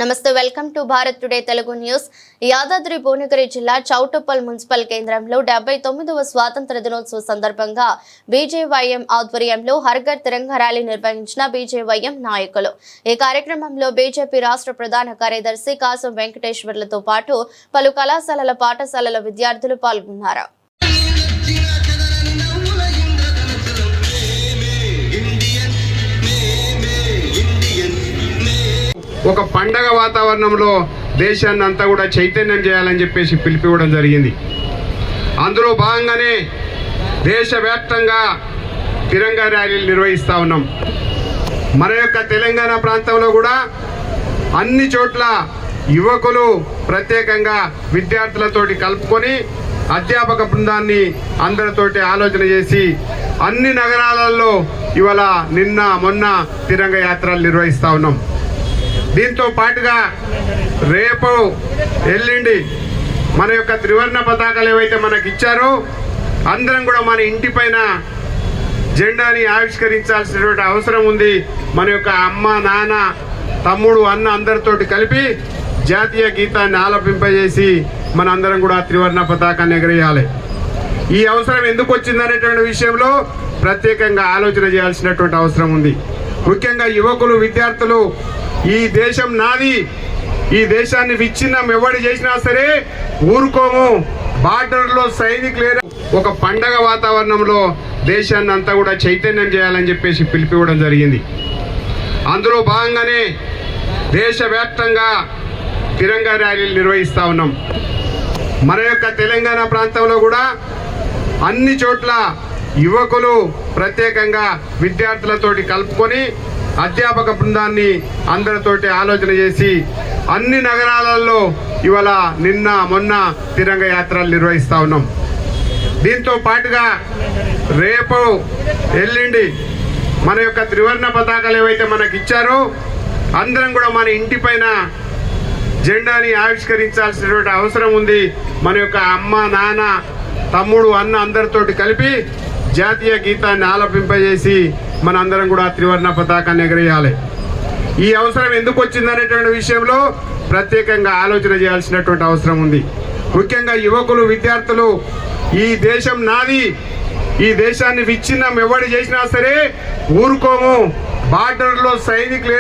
నమస్తే welcome to Bharat today Telugu news. Yadadri Bhuvanagiri జిల్లా Choutuppal municipal కేంద్రంలో 79వ స్వాతంత్ర దినోత్సవ సందర్భంగా బీజేవైఎం ఆధ్వర్యంలో హర్ ఘర్ తిరంగా ర్యాలీ నిర్వహించిన బీజేవైఎం నాయకులు। ఈ కార్యక్రమంలో బీజేపీ రాష్ట్ర ప్రధాన కార్యదర్శి కాసం వెంకటేశ్వర్లతో పాటు పలు కళాశాలల పాఠశాలల విద్యార్థులు పాల్గొన్నారు। ఒక పండగ వాతావరణంలో దేశాన్ని అంతా కూడా చైతన్యం చేయాలని చెప్పేసి పిలిపివ్వడం జరిగింది। అందులో భాగంగానే దేశవ్యాప్తంగా తిరంగా ర్యాలీలు నిర్వహిస్తూ ఉన్నాం। మన యొక్క తెలంగాణ ప్రాంతంలో కూడా అన్ని చోట్ల యువకులు ప్రత్యేకంగా విద్యార్థులతోటి కలుపుకొని అధ్యాపక బృందాన్ని అందరితోటి ఆలోచన చేసి అన్ని నగరాలలో ఇవాళ నిన్న మొన్న తిరంగ యాత్రలు నిర్వహిస్తూ ఉన్నాం। దీంతో పాటుగా రేపు ఎల్లుండి మన యొక్క త్రివర్ణ పతాకాలు ఏవైతే మనకి ఇచ్చారో అందరం కూడా మన ఇంటి పైన జెండాని ఆవిష్కరించాల్సినటువంటి అవసరం ఉంది। మన యొక్క అమ్మ నాన్న తమ్ముడు అన్న అందరితోటి కలిపి జాతీయ గీతాన్ని ఆలపింపజేసి మన అందరం కూడా త్రివర్ణ పతాకాన్ని ఎగరేయాలి। ఈ అవసరం ఎందుకు వచ్చిందనేటువంటి విషయంలో ప్రత్యేకంగా ఆలోచన చేయాల్సినటువంటి అవసరం ఉంది। ముఖ్యంగా యువకులు విద్యార్థులు ఈ దేశం నాది, ఈ దేశాన్ని విచ్ఛిన్నం ఎవడు చేసినా సరే ఊరుకోము, బార్డర్లో సైనికులు ఒక పండగ వాతావరణంలో దేశాన్ని అంతా కూడా చైతన్యం చేయాలని చెప్పేసి పిలిపివ్వడం జరిగింది। అందులో భాగంగానే దేశవ్యాప్తంగా తిరంగా ర్యాలీలు నిర్వహిస్తూ ఉన్నాం। మన యొక్క తెలంగాణ ప్రాంతంలో కూడా అన్ని చోట్ల యువకులు ప్రత్యేకంగా విద్యార్థులతోటి కలుపుకొని అధ్యాపక బృందాన్ని అందరితోటి ఆలోచన చేసి అన్ని నగరాలలో ఇవాళ నిన్న మొన్న తిరంగ యాత్రలు నిర్వహిస్తూ ఉన్నాం। దీంతో పాటుగా రేపు ఎల్లుండి మన యొక్క త్రివర్ణ పతాకాలు ఏవైతే మనకి ఇచ్చారో అందరం కూడా మన ఇంటి పైన జెండాని ఆవిష్కరించాల్సినటువంటి అవసరం ఉంది। మన యొక్క అమ్మ నాన్న తమ్ముడు అన్న అందరితోటి కలిపి జాతీయ గీతాన్ని ఆలపింపజేసి మన అందరం కూడా త్రివర్ణ పతాకాన్ని ఎగరేయాలి। ఈ అవసరం ఎందుకు వచ్చిందనేటువంటి విషయంలో ప్రత్యేకంగా ఆలోచన చేయాల్సినటువంటి అవసరం ఉంది। ముఖ్యంగా యువకులు విద్యార్థులు ఈ దేశం నాది, ఈ దేశాన్ని విచ్ఛిన్నం ఎవడు చేసినా సరే ఊరుకోము, బార్డర్లో సైనికులు